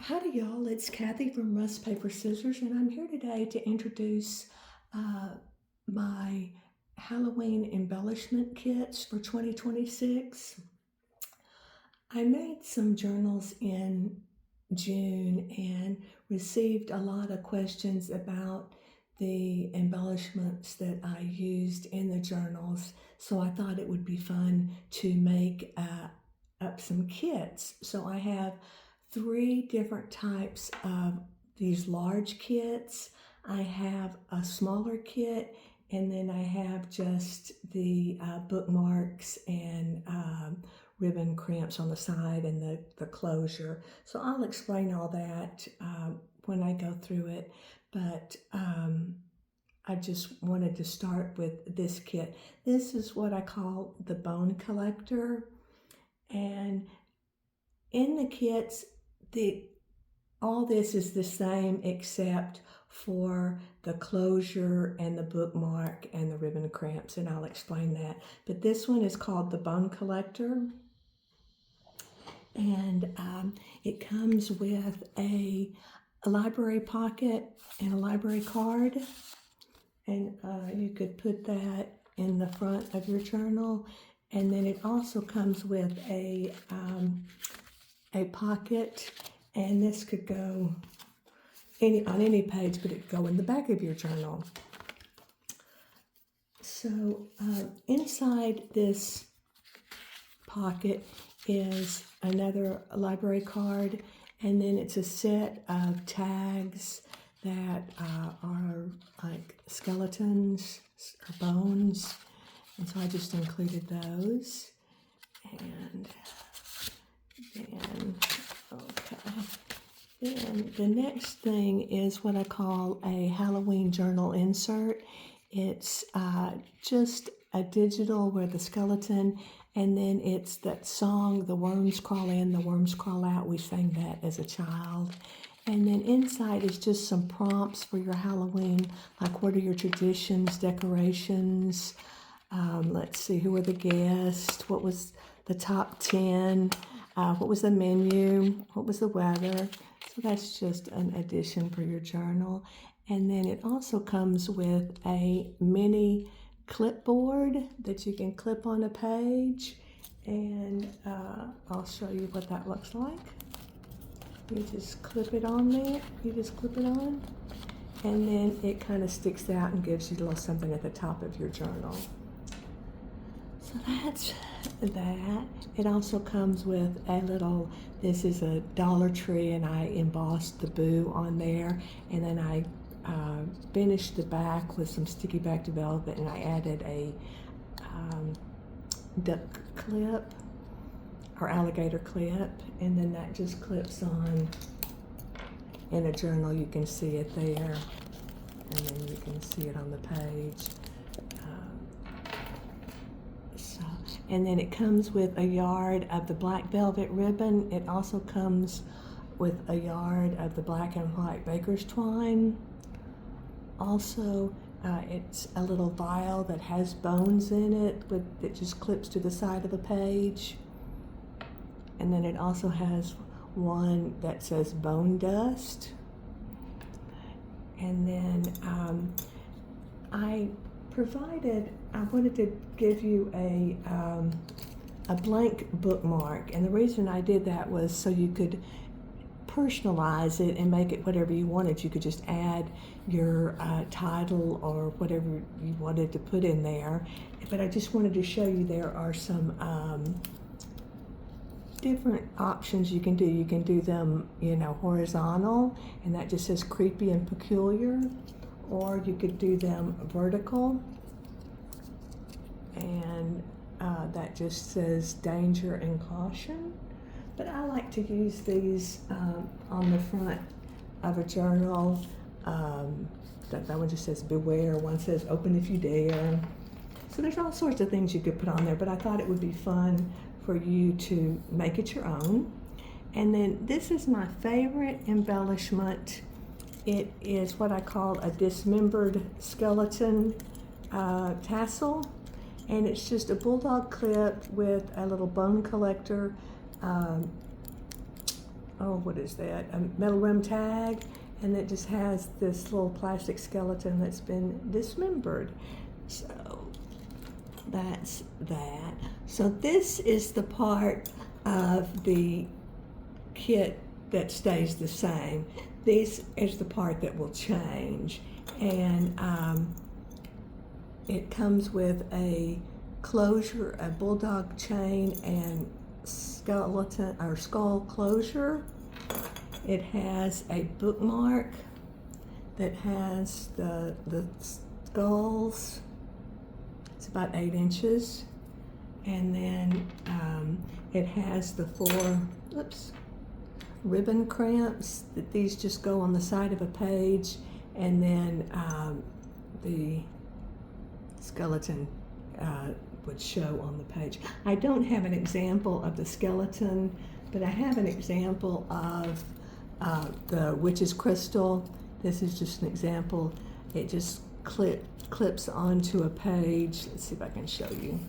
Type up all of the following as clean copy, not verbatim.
Howdy y'all, it's Kathy from RustPaperScissors, and I'm here today to introduce my Halloween embellishment kits for 2026. I made some journals in June and received a lot of questions about the embellishments that I used in the journals, so I thought it would be fun to make up some kits. So I have 3 different types of these large kits. I have a smaller kit, and then I have just the bookmarks and ribbon crimps on the side and the closure. So I'll explain all that when I go through it, but I just wanted to start with this kit. This is what I call the bone collector, and in the kits, all this is the same except for the closure and the bookmark and the ribbon crimps, and I'll explain that. But this one is called the bone collector, and it comes with a library pocket and a library card, and you could put that in the front of your journal. And then it also comes with a pocket, and this could go on any page, but it could go in the back of your journal. So inside this pocket is another library card, and then it's a set of tags that are like skeletons or bones, and so I just included those. And then the next thing is what I call a Halloween journal insert. It's just a digital with a skeleton, and then it's that song, "The worms crawl in, the worms crawl out." We sang that as a child. And then inside is just some prompts for your Halloween, like what are your traditions, decorations, let's see, who were the guests, what was the top 10, what was the menu, what was the weather. So that's just an addition for your journal. And then it also comes with a mini clipboard that you can clip on a page, and I'll show you what that looks like. You just clip it on there, you just clip it on, and then it kind of sticks out and gives you a little something at the top of your journal. So that's that. It also comes with a little, this is a Dollar Tree, and I embossed the boo on there, and then I finished the back with some sticky back to velvet, and I added a duck clip or alligator clip, and then that just clips on in a journal. You can see it there, and then you can see it on the page. And then it comes with a yard of the black velvet ribbon. It also comes with a yard of the black and white baker's twine. Also, it's a little vial that has bones in it that just clips to the side of the page. And then it also has one that says bone dust. And then I wanted to give you a blank bookmark, and the reason I did that was so you could personalize it and make it whatever you wanted. You could just add your title or whatever you wanted to put in there, but I just wanted to show you there are some different options you can do. You can do them, horizontal, and that just says creepy and peculiar, or you could do them vertical, and that just says danger and caution. But I like to use these on the front of a journal. That one just says beware, one says open if you dare. So there's all sorts of things you could put on there, but I thought it would be fun for you to make it your own. And then this is my favorite embellishment. It is what I call a dismembered skeleton tassel, and it's just a bulldog clip with a little bone collector oh, what is that? A metal rim tag, and it just has this little plastic skeleton that's been dismembered. So that's that. So this is the part of the kit that stays the same. This is the part that will change, and it comes with a closure, a bulldog chain, and skeleton or skull closure. It has a bookmark that has the skulls. It's about 8 inches, and then it has the 4 ribbon crimps. That these just go on the side of a page, and then the skeleton would show on the page. I don't have an example of the skeleton, but I have an example of the Wiches Crystal. This is just an example. It just clips onto a page. Let's see if I can show you.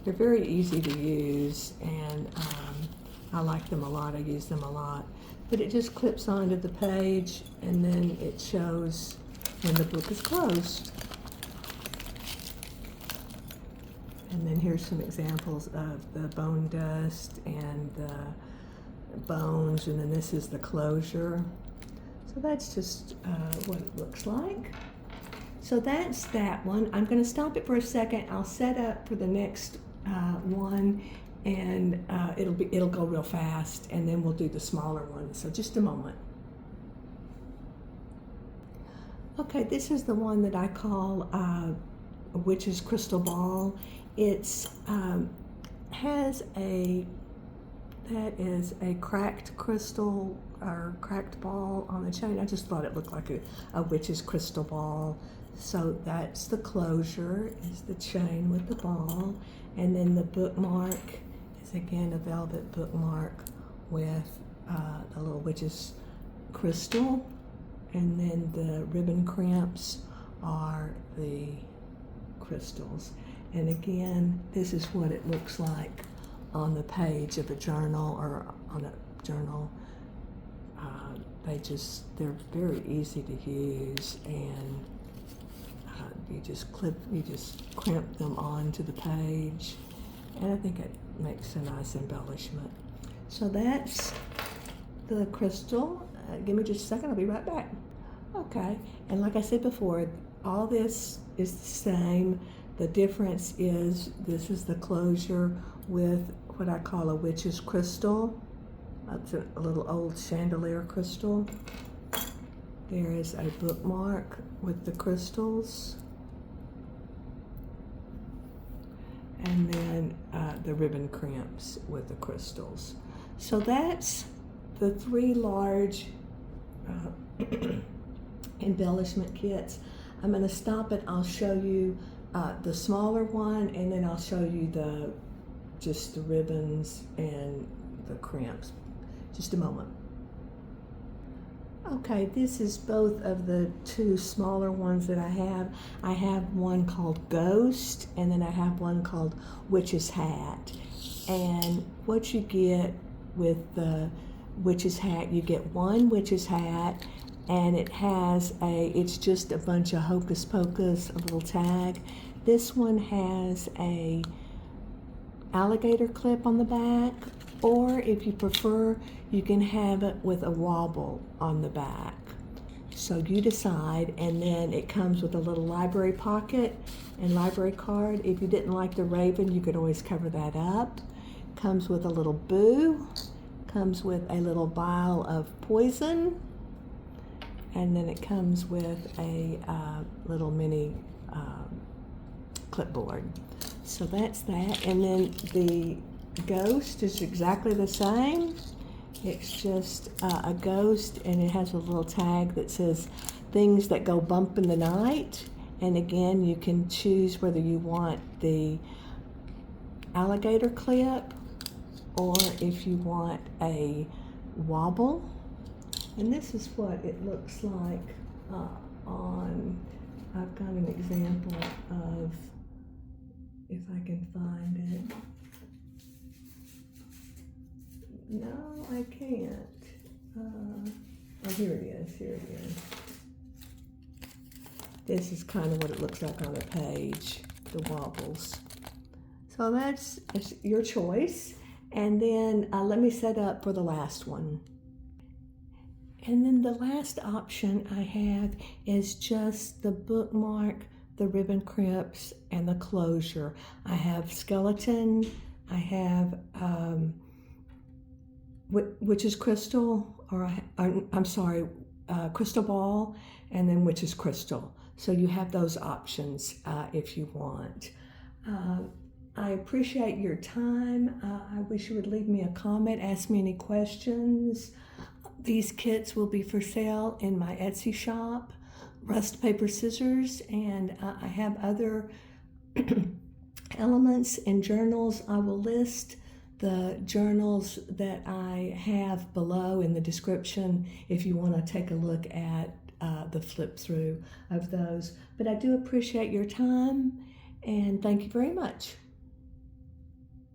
They're very easy to use, and I like them a lot. I use them a lot. But it just clips onto the page, and then it shows when the book is closed. And then here's some examples of the bone dust and the bones, and then this is the closure. So that's just what it looks like. So that's that one. I'm going to stop it for a second. I'll set up for the next one, and it'll go real fast, and then we'll do the smaller one. So just a moment. Okay, this is the one that I call a Wiches Crystal Ball. It's that is a cracked crystal or cracked ball on the chain. I just thought it looked like a Wiches Crystal Ball. So that's the closure, is the chain with the ball. And then the bookmark is again a velvet bookmark with the little Wiches Crystal. And then the ribbon crimps are the crystals. And again, this is what it looks like on the page of a journal or on a journal. They're very easy to use, and you just crimp them onto the page, and I think it makes a nice embellishment. So that's the crystal. Give me just a second, I'll be right back. Okay, and like I said before, all this is the same. The difference is this is the closure with what I call a Wiches Crystal. That's a little old chandelier crystal. There is a bookmark with the crystals. And then the ribbon crimps with the crystals. So that's the 3 large embellishment kits. I'm going to stop it. I'll show you the smaller one, and then I'll show you just the ribbons and the crimps. Just a moment. Okay, this is both of the 2 smaller ones that I have. I have one called Ghost, and then I have one called Witch's Hat. And what you get with the Witch's Hat, you get one Witch's Hat, and it's just a bunch of hocus pocus, a little tag. This one has a alligator clip on the back, or if you prefer, you can have it with a wobble on the back. So you decide, and then it comes with a little library pocket and library card. If you didn't like the raven, you could always cover that up. Comes with a little boo, comes with a little vial of poison, and then it comes with a little mini clipboard. So that's that. And then the ghost is exactly the same. It's just a ghost, and it has a little tag that says things that go bump in the night. And again, you can choose whether you want the alligator clip or if you want a wobble. And this is what it looks like I've got an example of, if I can find it. No, I can't. Oh, here it is, here it is. This is kind of what it looks like on a page, the wobbles. So that's your choice. And then let me set up for the last one. And then the last option I have is just the bookmark, the ribbon crimps, and the closure. I have skeleton, I have Wiches Crystal, I'm sorry, Crystal Ball, and then Wiches Crystal. So you have those options if you want. I appreciate your time. I wish you would leave me a comment, ask me any questions. These kits will be for sale in my Etsy shop, RustPaperScissors, and I have other elements and journals. I will list the journals that I have below in the description if you want to take a look at the flip through of those. But I do appreciate your time, and thank you very much.